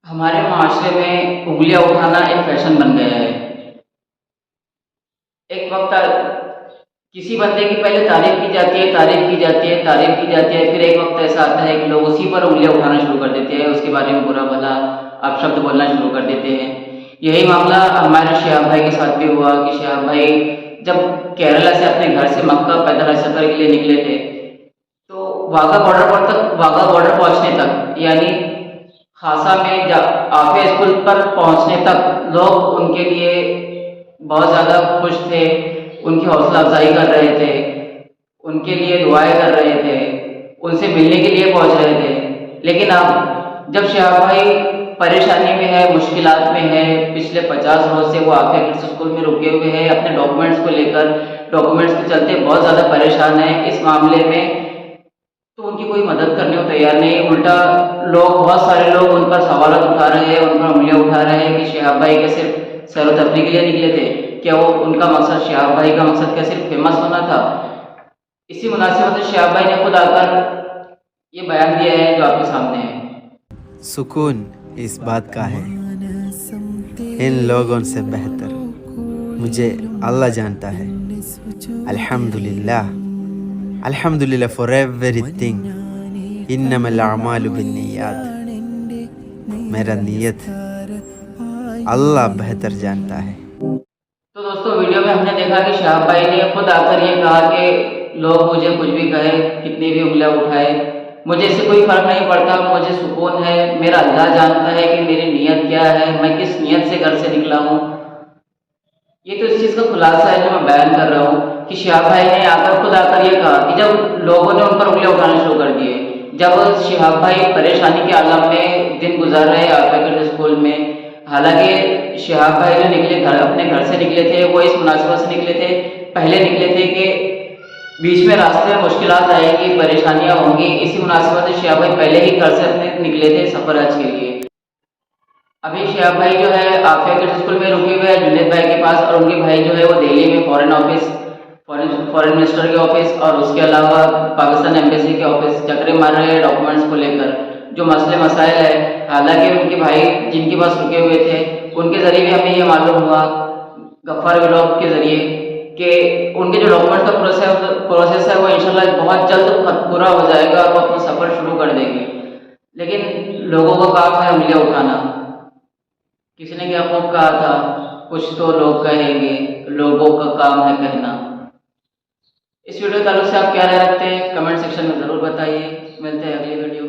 हमारे माशरे में उंगलियां उठाना एक फैशन बन गया है। एक वक्त किसी बंदे की पहले तारीफ की जाती है, तारीफ की जाती है, तारीफ की जाती है, फिर एक वक्त ऐसा आता है कि लोग उसी पर उंगलियां उठाना शुरू कर देते हैं, उसके बारे में बुरा भला अपशब्द बोलना शुरू कर देते हैं। यही मामला हमारे शिहाब भाई के साथ भी हुआ कि शिहाब भाई जब केरला से अपने घर से मक्का पैदल सफर के लिए निकले थे, तो वाघा बॉर्डर पहुंचने तक यानी खासा में आफिया स्कूल पर पहुंचने तक लोग उनके लिए बहुत ज़्यादा खुश थे, उनकी हौसला अफजाई कर रहे थे, उनके लिए दुआएं कर रहे थे, उनसे मिलने के लिए पहुंच रहे थे। लेकिन अब जब शिहाब भाई परेशानी में है, मुश्किलात में है, पिछले 50 रोज से वो आफिया किड्स स्कूल में रुके हुए हैं, अपने डॉक्यूमेंट्स को लेकर डॉक्यूमेंट्स के चलते बहुत ज़्यादा परेशान है इस मामले में, तो उनकी कोई मदद करने को तैयार नहीं। उल्टा बहुत सारे लोग उन पर सवालात उठा रहे हैं, उन पर उंगलियां उठा रहे हैं कि शिहाब भाई क्या सिर्फ सैर तफरी के लिए निकले थे? क्या वो उनका मकसद, शिहाब भाई का मकसद क्या सिर्फ फेमस होना था? इसी मुनासिबत से शिहाब भाई ने खुद आकर ये बयान दिया है जो आपके सामने है। सुकून इस बात का है, इन लोगों से बेहतर मुझे अल्लाह जानता है। अल्हम्दुलिल्लाह, अल्हम्दुलिल्लाह फॉर एवरीथिंग। इन्नमल अमालु बिन्नियात, मेरा नीयत अल्लाह बेहतर जानता है। तो दोस्तों, वीडियो में हमने देखा कि शिहाब भाई ने खुद आकर ये कहा कि लोग मुझे कुछ भी कहे, कितनी भी उंगलियां उठाए, मुझे इससे कोई फर्क नहीं पड़ता, मुझे सुकून है, मेरा अल्लाह जानता है कि मेरी नीयत क्या है, मैं किस नीयत से घर से निकला हूँ। ये तो इस चीज़ का खुलासा है जो मैं बयान कर रहा हूँ कि शिहाब भाई ने खुद आकर ये कहा कि जब लोगों ने उन पर उंगलियां उठाना शुरू कर दिए, जब शिहाब भाई परेशानी के आलम में दिन गुजार रहे आफिया स्कूल में, हालांकि शिहाब भाई जो अपने घर से निकले थे वो इस मुनासिबत से निकले थे, पहले निकले थे कि बीच में रास्ते में मुश्किलात आएगी, परेशानियां होंगी, इसी मुनासिबत से शिहाब भाई पहले ही घर से अपने निकले थे सफर हज के लिए। अभी शिहाब भाई जो है आफिया किड्स स्कूल में रुके हुए हैं जुनेद भाई के पास, और उनके भाई जो है वो दिल्ली में फॉरेन मिनिस्टर के ऑफिस और उसके अलावा पाकिस्तान एम्बेसी के ऑफिस चक्रे मार रहे हैं डॉक्यूमेंट्स को लेकर, जो मसले मसाइल है। हालांकि उनके भाई जिनके पास रुके हुए थे उनके जरिए भी हमें ये मालूम हुआ, गफ्फार व्लॉग के जरिए, कि उनके जो डॉक्यूमेंट का प्रोसेस है वो इंशाल्लाह बहुत जल्द पूरा हो जाएगा और वो अपना सफ़र शुरू कर देंगे। लेकिन लोगों का काम है उंगलियां उठाना। किसी ने क्या खूब कहा था, कुछ तो लोग कहेंगे, लोगों का काम है कहना। इस वीडियो के ताल्लुक से आप क्या राय रखते हैं कमेंट सेक्शन में ज़रूर बताइए। मिलते हैं अगली वीडियो में।